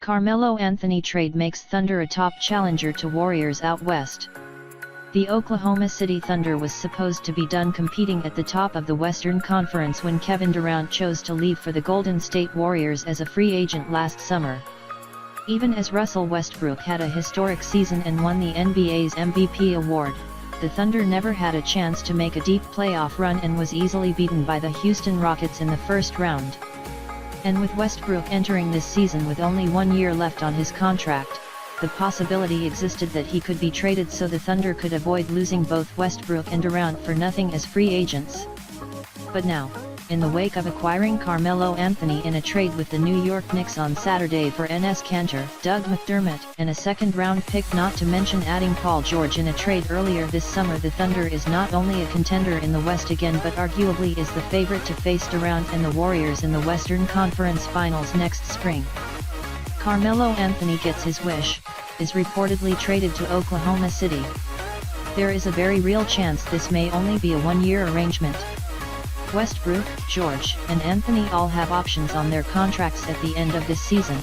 Carmelo Anthony trade makes Thunder a top challenger to Warriors out west. The Oklahoma City Thunder was supposed to be done competing at the top of the Western Conference when Kevin Durant chose to leave for the Golden State Warriors as a free agent last summer. Even as Russell Westbrook had a historic season and won the NBA's MVP award, the Thunder never had a chance to make a deep playoff run and was easily beaten by the Houston Rockets in the first round. And with Westbrook entering this season with only 1 year left on his contract, the possibility existed that he could be traded so the Thunder could avoid losing both Westbrook and Durant for nothing as free agents. But now, in the wake of acquiring Carmelo Anthony in a trade with the New York Knicks on Saturday for Enes Kanter, Doug McDermott, and a second-round pick, not to mention adding Paul George in a trade earlier this summer, the Thunder is not only a contender in the West again but arguably is the favorite to face Durant and the Warriors in the Western Conference Finals next spring. Carmelo Anthony gets his wish, is reportedly traded to Oklahoma City. There is a very real chance this may only be a one-year arrangement. Westbrook, George, and Anthony all have options on their contracts at the end of this season,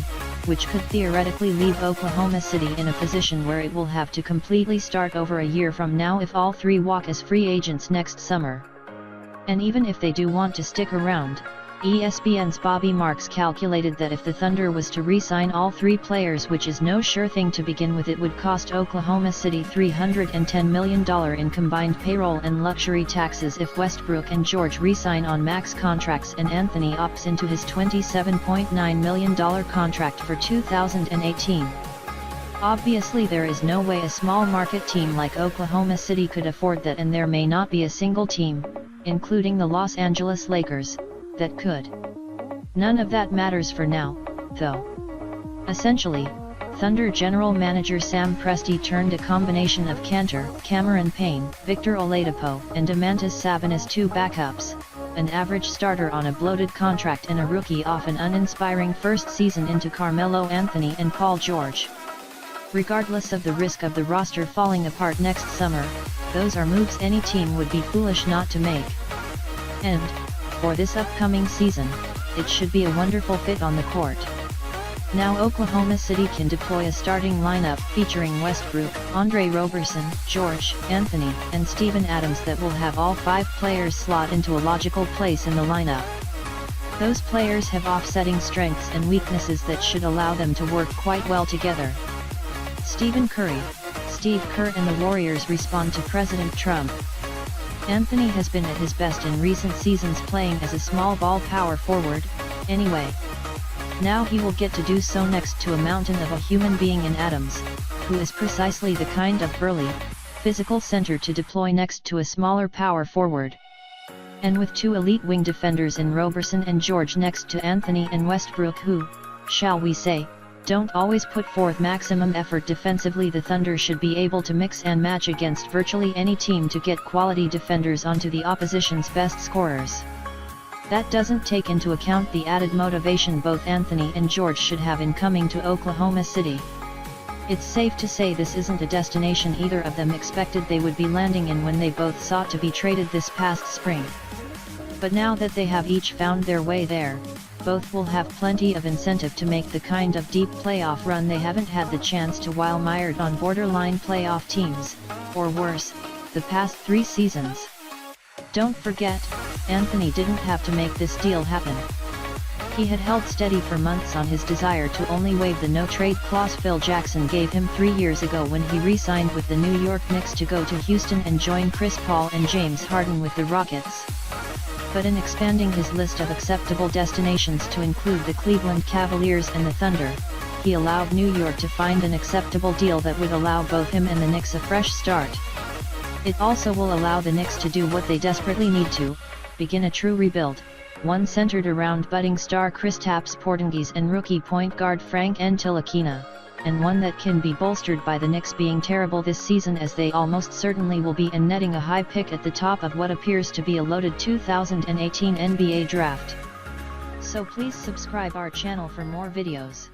which could theoretically leave Oklahoma City in a position where it will have to completely start over a year from now if all three walk as free agents next summer. And even if they do want to stick around, ESPN's Bobby Marks calculated that if the Thunder was to re-sign all three players, which is no sure thing to begin with, it would cost Oklahoma City $310 million in combined payroll and luxury taxes if Westbrook and George re-sign on max contracts and Anthony opts into his $27.9 million contract for 2018. Obviously there is no way a small market team like Oklahoma City could afford that, and there may not be a single team, including the Los Angeles Lakers, that could. None of that matters for now, though. Essentially, Thunder general manager Sam Presti turned a combination of Kanter, Cameron Payne, Victor Oladipo, and Domantas Sabonis, two backups, an average starter on a bloated contract and a rookie off an uninspiring first season, into Carmelo Anthony and Paul George. Regardless of the risk of the roster falling apart next summer, those are moves any team would be foolish not to make. And, for this upcoming season, it should be a wonderful fit on the court. Now Oklahoma City can deploy a starting lineup featuring Westbrook, Andre Roberson, George, Anthony, and Steven Adams that will have all five players slot into a logical place in the lineup. Those players have offsetting strengths and weaknesses that should allow them to work quite well together. Stephen Curry, Steve Kerr and the Warriors respond to President Trump. Anthony has been at his best in recent seasons playing as a small ball power forward, anyway. Now he will get to do so next to a mountain of a human being in Adams, who is precisely the kind of burly, physical center to deploy next to a smaller power forward. And with two elite wing defenders in Roberson and George next to Anthony and Westbrook, who, shall we say, don't always put forth maximum effort defensively, the Thunder should be able to mix and match against virtually any team to get quality defenders onto the opposition's best scorers. That doesn't take into account the added motivation both Anthony and George should have in coming to Oklahoma City. It's safe to say this isn't a destination either of them expected they would be landing in when they both sought to be traded this past spring. But now that they have each found their way there, both will have plenty of incentive to make the kind of deep playoff run they haven't had the chance to while mired on borderline playoff teams, or worse, the past 3 seasons. Don't forget, Anthony didn't have to make this deal happen. He had held steady for months on his desire to only waive the no-trade clause Phil Jackson gave him 3 years ago when he re-signed with the New York Knicks to go to Houston and join Chris Paul and James Harden with the Rockets. But in expanding his list of acceptable destinations to include the Cleveland Cavaliers and the Thunder, he allowed New York to find an acceptable deal that would allow both him and the Knicks a fresh start. It also will allow the Knicks to do what they desperately need to, begin a true rebuild, one centered around budding star Kristaps Porzingis and rookie point guard Frank Ntilikina, and one that can be bolstered by the Knicks being terrible this season, as they almost certainly will be, and netting a high pick at the top of what appears to be a loaded 2018 NBA draft. So please subscribe our channel for more videos.